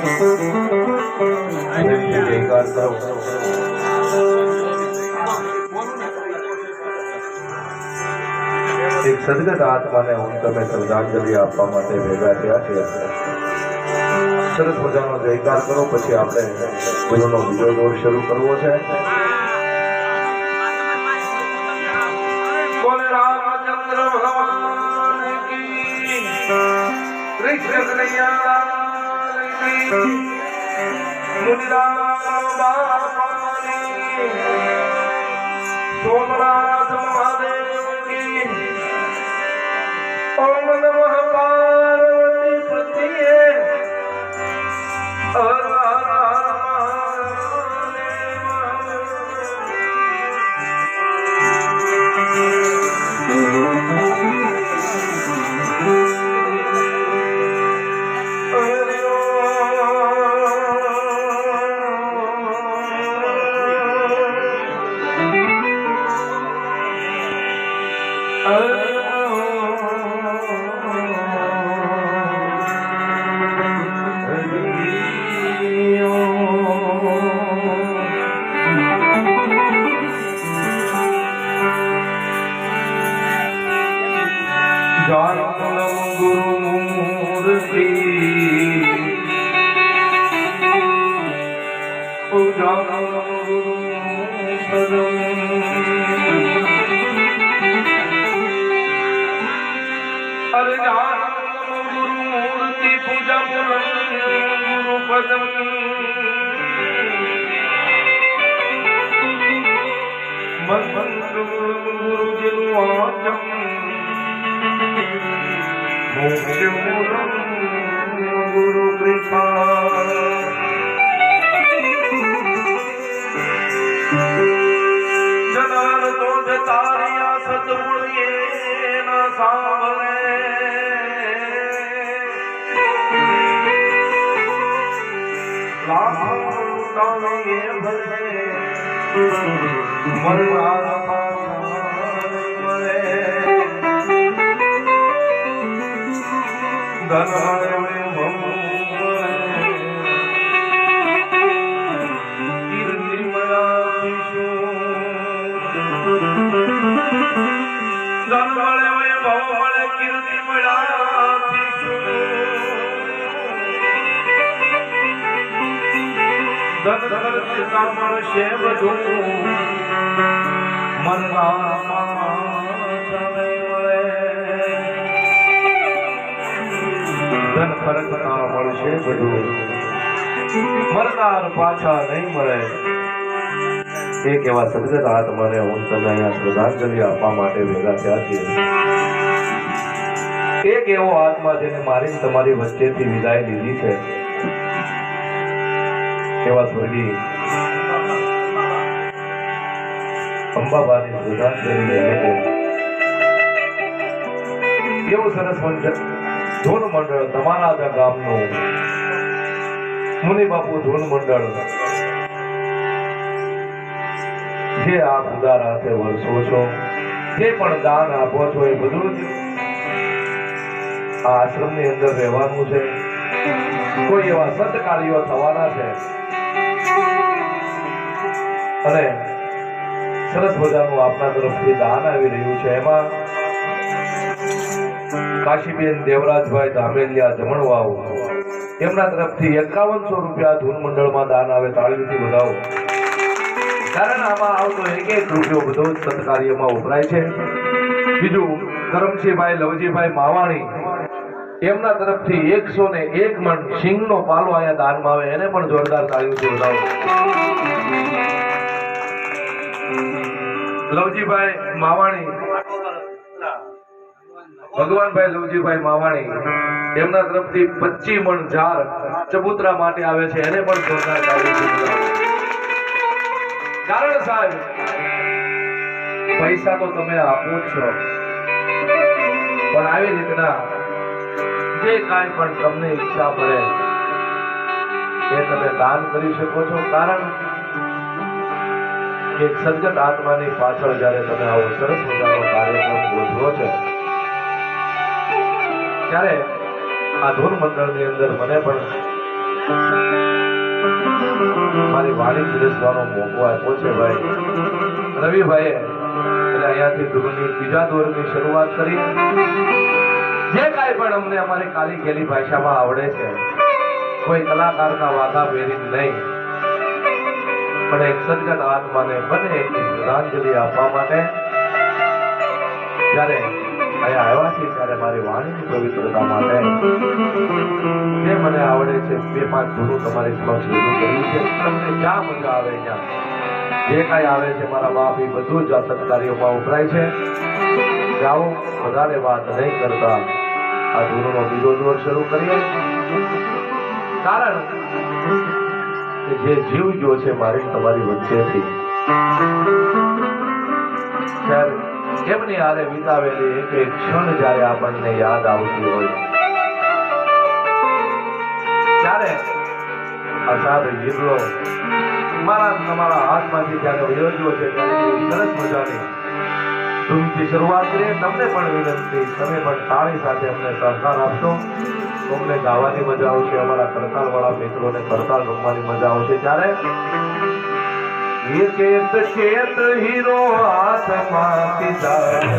એક સદગત આત્માને હું તમે શ્રદ્ધાંજલિ આપવા માટે ભેગા થયા છે. સરસ મજાનો જયકાર કરો, પછી આપણે ગુરુનો બીજો દોર શરૂ કરવો છે. બોલે રામચંદ્ર ભગવાન કી, કૃષ્ણ કનૈયા કી, મુનિરામ બાપાની, સોમનાથ મહાદેવ કી. ઓમ નમઃ પાર્વતી પતિએ હર હર ગુરુ કૃપા જનાર તો તારિયા સદગુણિએ ના સાંભળે લાખો તાળીએ ભરે મરવા મળે મળશે બધું મરનાર પાછા નહીં મળે. એક એવા સદગત આત્માને હું તમે અહીંયા શ્રદ્ધાંજલિ આપવા માટે ભેગા થયા છીએ. એક એવો આત્મા જેને મારી તમારી વચ્ચેથી વિદાય લીધી છે, એવા સ્વર્ગી અંબાબાની શ્રદ્ધાંજલિ લઈને એવું સરસ ધૂન મંડળ તમારા જ ગામનું મુનિ બાપુ ધૂન મંડળ જે આપ ઉદાર હાથે વરસો છો, જે પણ દાન આપો છો, એ બધું જ આ આશ્રમની અંદર રહેવાનું છે. કોઈ એવા સત્કાર્યો થવાના છે અને સરસ મજાનું આપના તરફથી દાન આવી રહ્યું છે. એમાં કાશીબેન દેવરાજભાઈ ધામેલિયા જમણવાવ એમના તરફથી 5100 રૂપિયા ધૂન મંડળમાં દાન આવે. તાળીથી વધાવો, કારણ આમાં આવતો એક રૂપિયો બધો જ સત્કાર્યમાં વપરાય છે. બીજું કરમસિંહભાઈ લવજીભાઈ માવાણી એમના તરફથી 101 મણ સિંગનો પાલો અહીંયા દાનમાં આવે, એને પણ જોરદાર તાળીથી વધાવો. લવજીભાઈ માવાણી, ભગવાનભાઈ લવજીભાઈ માવાણી એમના તરફથી 25 મણ ઝાર ચબૂતરા માટે આવે છે, એને પણ જોરદાર તાળીથી વધાવો. કારણ સાહેબ પૈસા તો તમે આપો જ છો, પણ આવી રીતના જે કાંઈ પણ તમને ઈચ્છા પડે એ તમે દાન કરી શકો છો. કારણ કે સદગત આત્માની પાછળ જ્યારે તમે આવો સરસ મજાનો કાર્યક્રમ ગોઠવો છો, ત્યારે આ ધૂન મંડળની અંદર મને પણ મારી વાણી પીરસવાનો મોકો આપ્યો છે ભાઈ રવિભાઈએ. એટલે અહીંયાથી ધૂળની બીજા દોરની શરૂઆત કરી. જે કાંઈ પણ અમને અમારી કાલી ખેલી ભાષામાં આવડે છે, કોઈ કલાકારના વાઘા પહેરી નહીં, પણ એક સજ્જન આત્માને બને એટલી શ્રદ્ધાંજલિ આપવા માટે જ્યારે અહીંયા આવ્યા છે ત્યારે મારી વાણીની પવિત્રતા માટે જે મને આવડે છે 2-5 ધૂનું તમારી સમક્ષ રજૂ કર્યું છે. તમને જ્યાં મજા આવે ત્યાં જે કાંઈ આવે છે મારા બાપ એ બધું જ આ સત્કાર્યોમાં વપરાય છે. જાઓ, વધારે વાત નહીં કરતા આ ધૂનનો બીજો દોર શરૂ કરીએ. કારણ કે જે જીવ જો છે મારી તમારી વચ્ચેથી એમની હારે વિતાવેલી એક એક ક્ષણ જ્યારે આપણને યાદ આવતી હોય ત્યારે આ સાદ હીરો તમારા હાથમાંથી જ્યારે વયોજ્યો છે ત્યારે સરસ મજાની ધૂનથી શરૂઆત કરીએ. તમને પણ વિનંતી, તમે પણ તાળી સાથે અમને સહકાર આપશો તો અમને ગાવાની મજા આવશે. અમારા કરતાલ વાળા મિત્રોને કરતાલ રમવાની મજા આવશે. ત્યારે ચેત ચેત હીરો હાથમાંથી જાશે.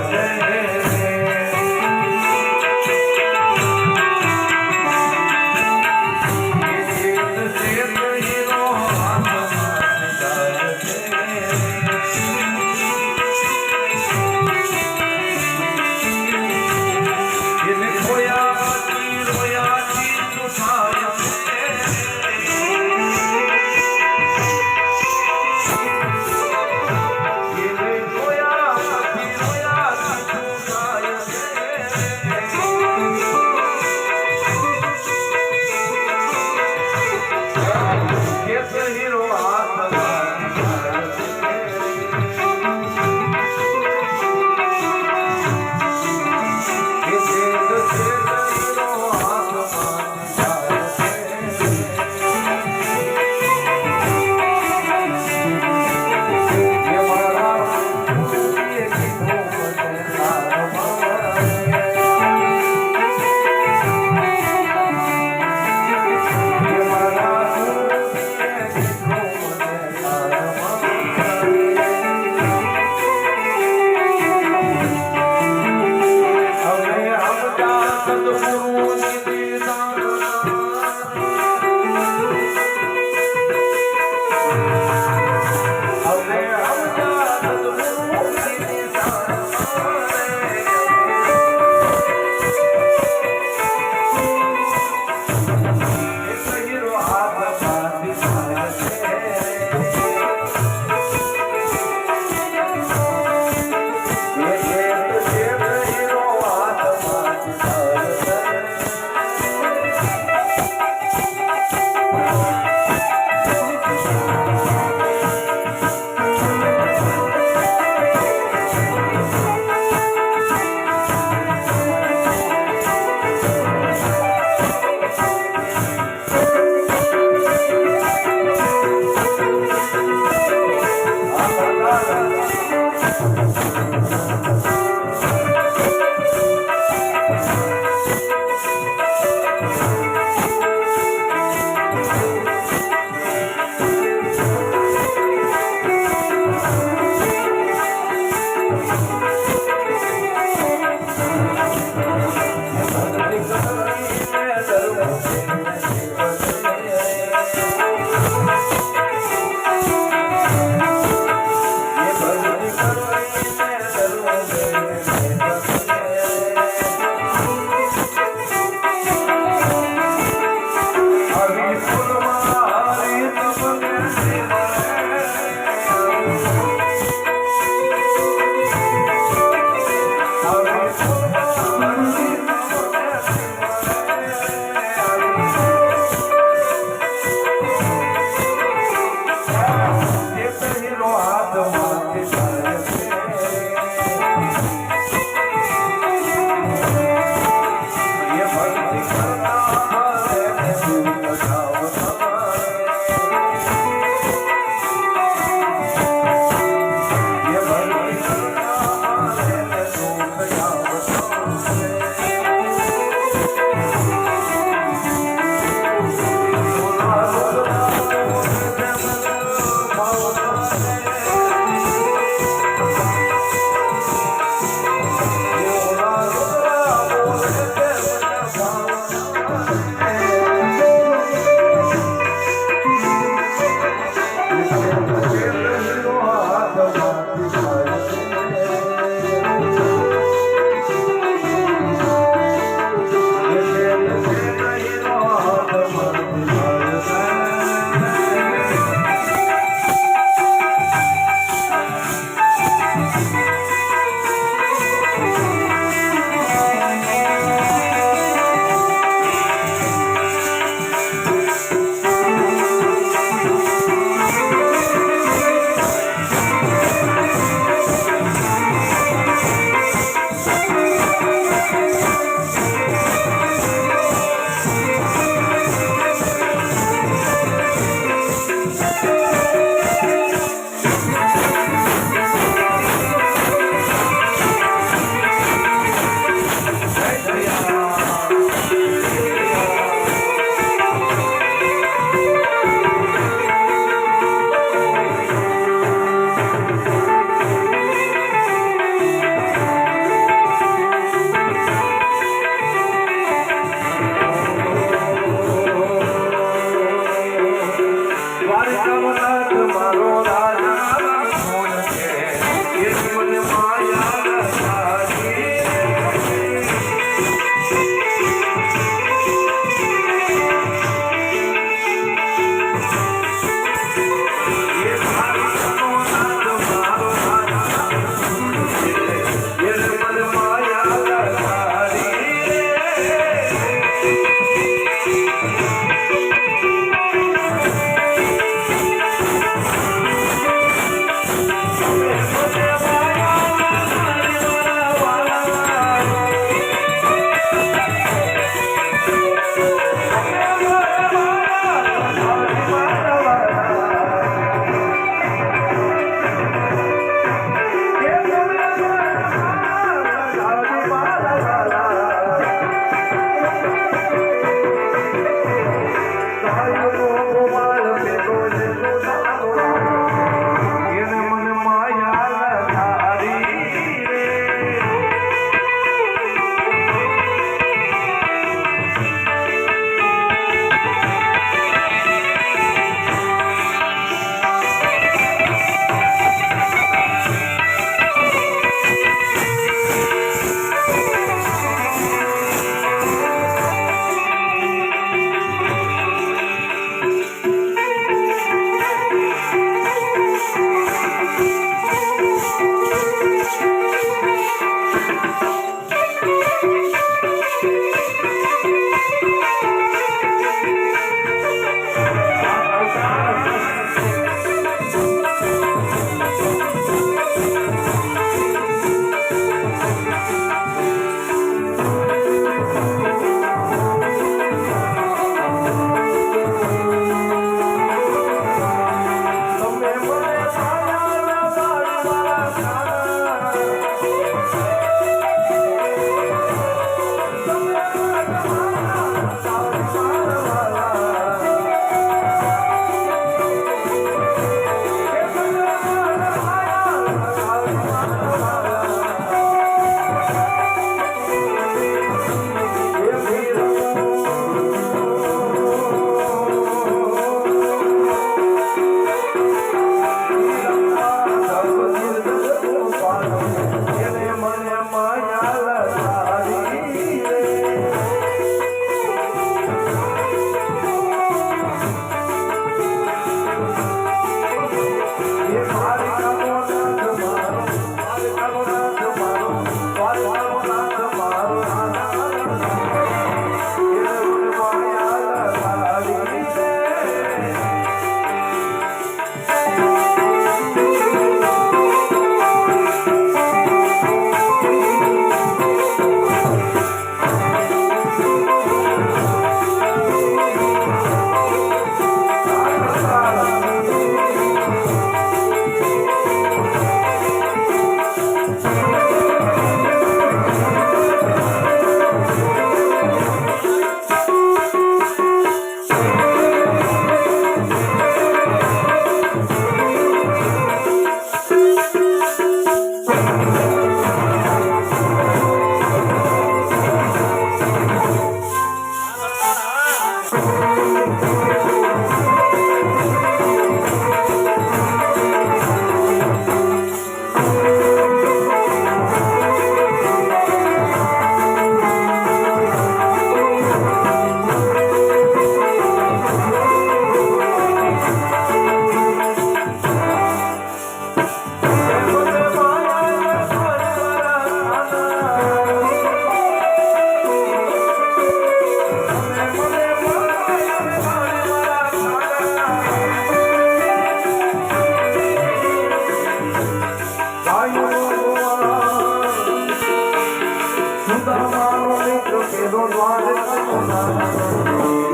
મારો મિત્ર પેલો દ્વાર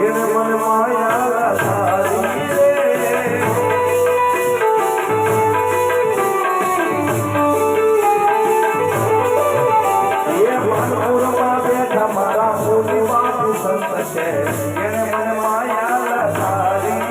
એને મને માયા તારી રે એ માનપુરમાં બેઠા મારા મોની બાપુ સંત છે એને મને માયા તારી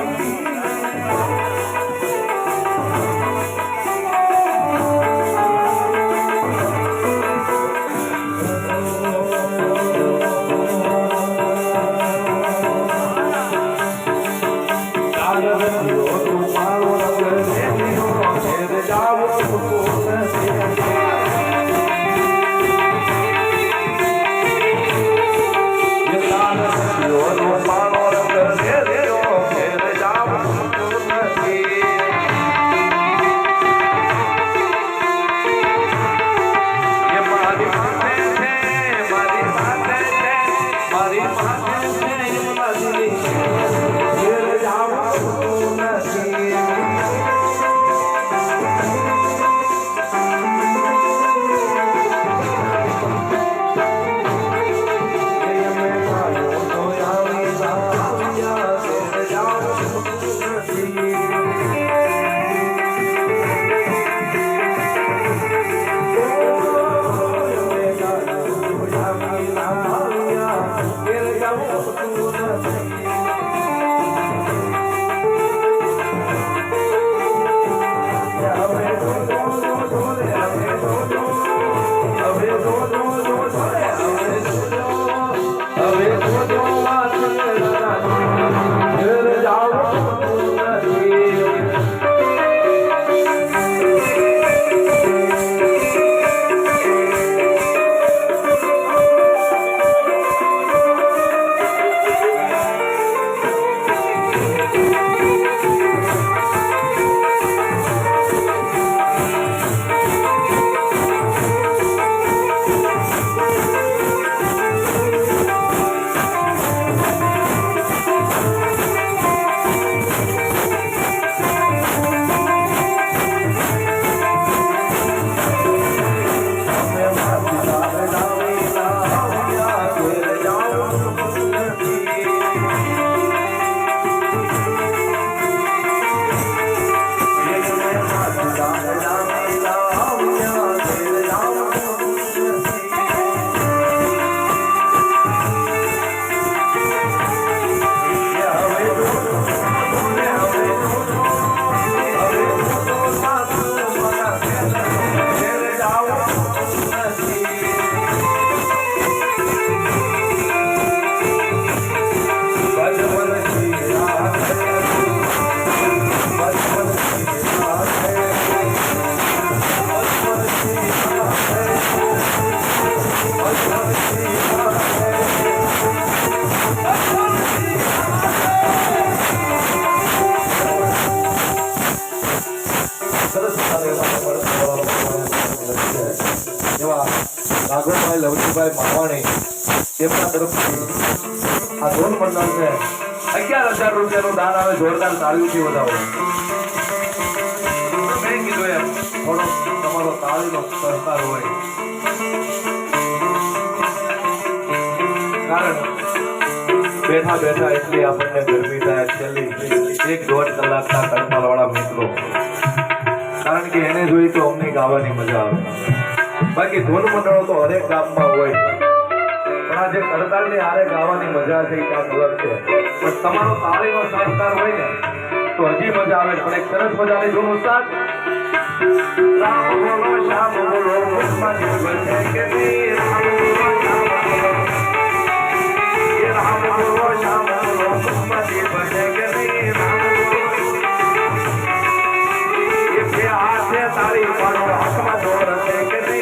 રાઘવભાઈ લવજીભાઈ માવાણી તેમના તરફથી આ ધોન મંડળ છે 11,000 રૂપિયાનું દાન આવે જોરદાર તાળીઓથી વધાવો મેં કીધું એમ થોડો તમારો તાળીનો સહકાર હોય કારણ બેઠા બેઠા એટલી આપણને ગરમી થાય છેલ્લી 1-1.5 કલાકના કરતાલ વાળા મિત્રો કારણ કે એને જોઈ તો અમને ગાવાની મજા આવે બાકી ધૂન મંડળો તો હરેક ગામમાં હોય પણ આ જે કરતાલની હારે ગાવાની મજા છે એ કાંઈક અલગ છે પણ તમારો તાળીનો સહકાર હોય ને તો હજી મજા આવે પણ એક સરસ મજાની ધૂન ઉસ્તાદ રામ બોલો શ્યામ બોલો મુખમાંથી બચે કે નહીં રામ બોલો શ્યામ બોલો મુખમાંથી બચે કે નહીં એ હાથે તાળી પાડો હાથમાં જોર છે કે નહીં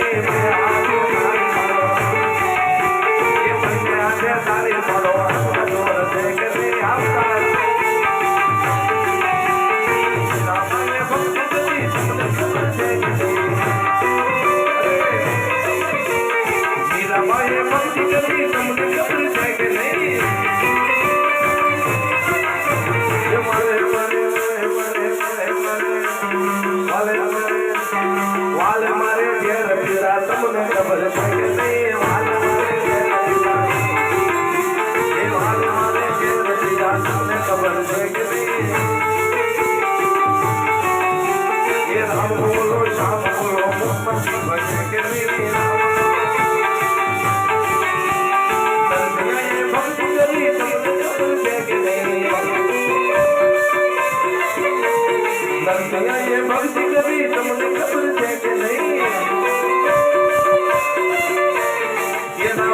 તાળી પાડો હાથમાં જોર છે કે નહીં વાલે મારે ઘેર પીરા તમને ખબર છે કે નહીં વાલે મારે ઘેર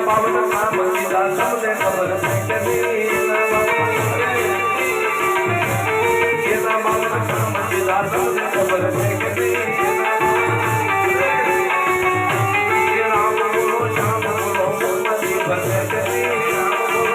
બાવન નામ લીધા સૌને ખબર છે કે એના બાવન નામ લીધા સૌને ખબર છે કે રામ બોલો શ્યામ બોલો મોહમ્મદી ભલે કે રામ બોલો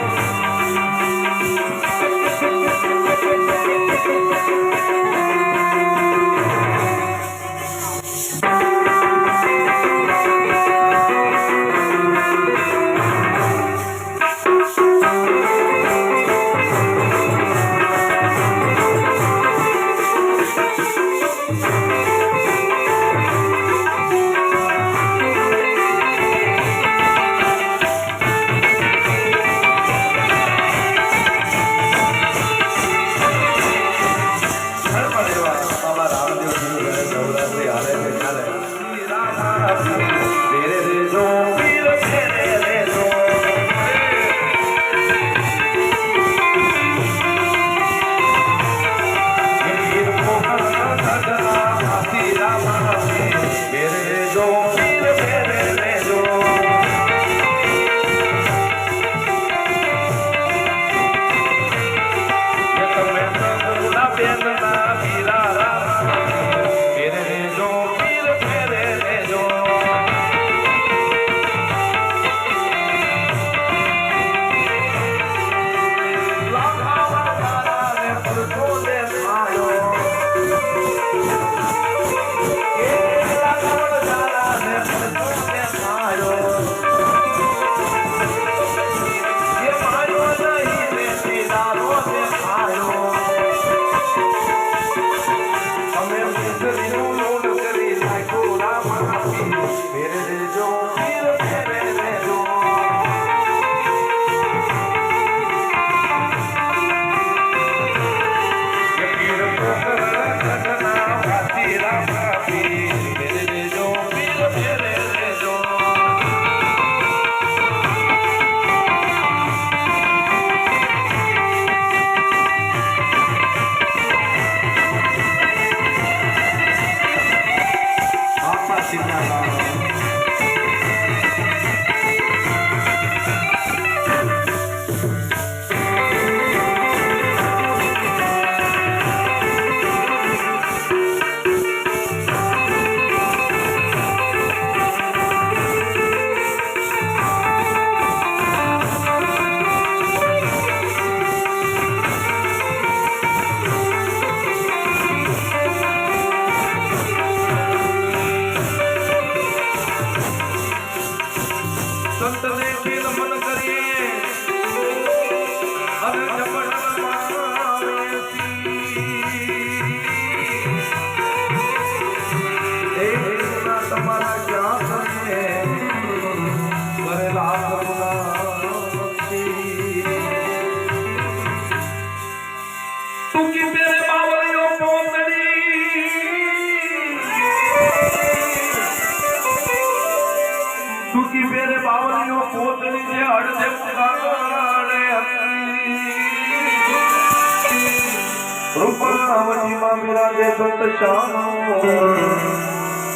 રૂપાવતીમાં બિરાજે સંત શ્યામો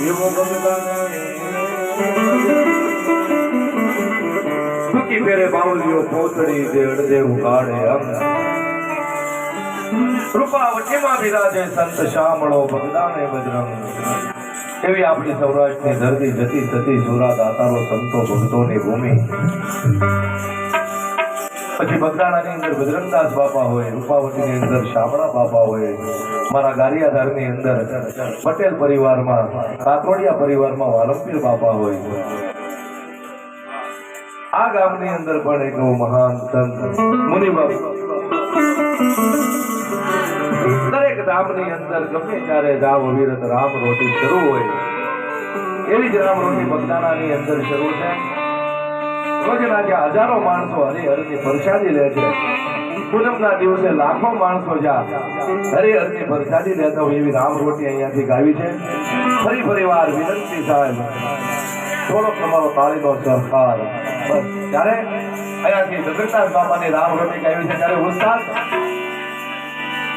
એવો ટૂંકી ફેરે બાવલીઓ પોતળી દેડ ઉગાડે રૂપાવતીમાં બિરાજે સંત શ્યામળો બગદાને બજરંગ એવી આપણી સૌરાષ્ટ્રની ધરતી જતી થતી સુરા દાતારો સંતો ભક્તોની ભૂમિ. પછી બગદાણાની અંદર બજરંગદાસ બાપા હોય, રૂપાવતીની અંદર શામળા બાપા હોય, મારા ગારિયાધારની અંદર પટેલ પરિવારમાં કાતરોડિયા પરિવારમાં વાલમપીર બાપા હોય. આ ગામની અંદર પણ એક મહાન સંત મુનિ બાપા દરેક ધામની અંદર ગમે ત્યારે જાવ વિરત રામ રોટી શરૂ હોય એવી જ રામ રોટી બગદાણાની અંદર શરૂ છે. રોજના જે હજારો માણસો હરિહરની પ્રસાદી લે છે, પૂનમના દિવસે લાખો માણસો જ્યાં હરિહરની પ્રસાદી લેતા હોય એવી રામ રોટી અહીંયાથી ગાવી છે. ફરી વાર વિનંતી સાહેબ, થોડો તમારો તાળીનો સહકાર. બસ ત્યારે અહીંયાથી જગન્નાથ બાપાની રામ રોટી ગાવી છે ત્યારે ઉસ્તાદ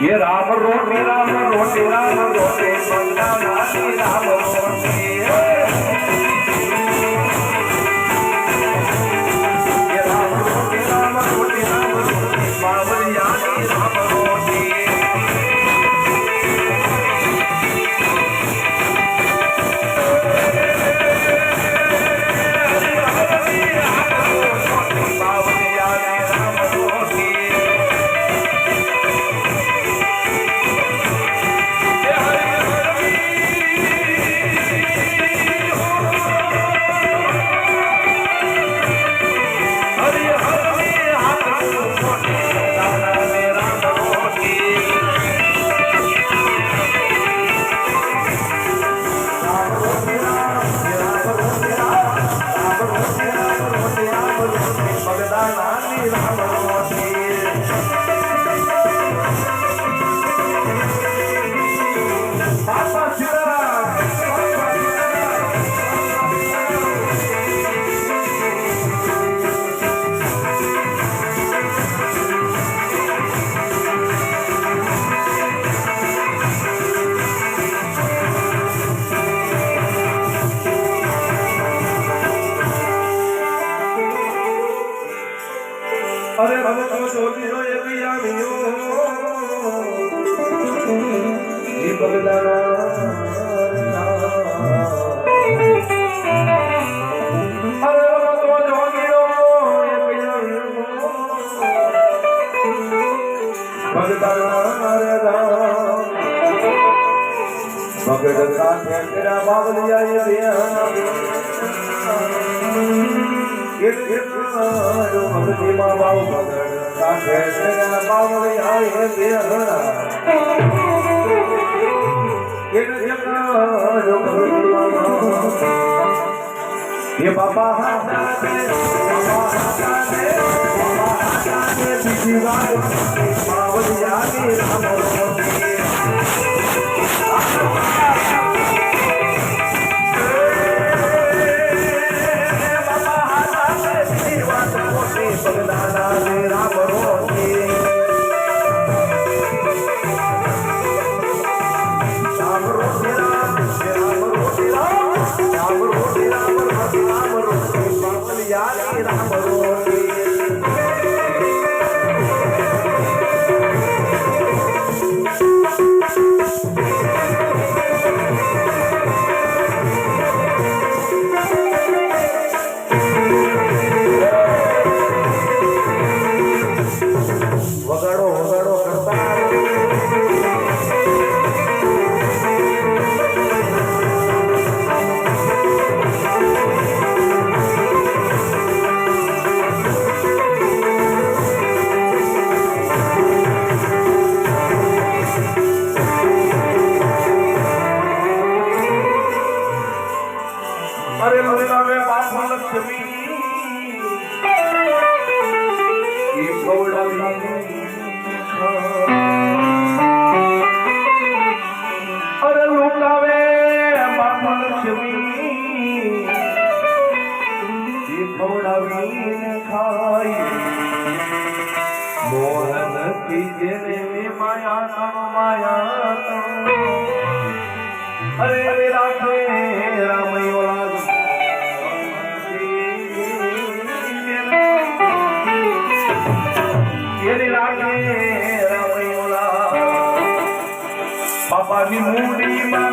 ये राम रोटी राम रोटी राम रोटी बगदानानी राम रोटी અરે રમતો જોગીનો એ પિયામીઓ દીપક દાણા અરે રમતો જોગીનો એ પિયામીઓ ભગદાણા રે રામ ભગત કાઠે તેરા બાવલિયા એ બેના ભગતી માં બાવ ભગત કાઠે તેરા બાવલિયા એ બેના ये बाबा हाथे बीजी बात बावलिया के राम अरे लुटावे बाप लक्ष्मी की गौड़ावी अरे लुटावे बाप लक्ष्मी की गौड़ावी खाई मोहन की जेने माया माया अरे राखे रामयोला बाबा नी मूडी मां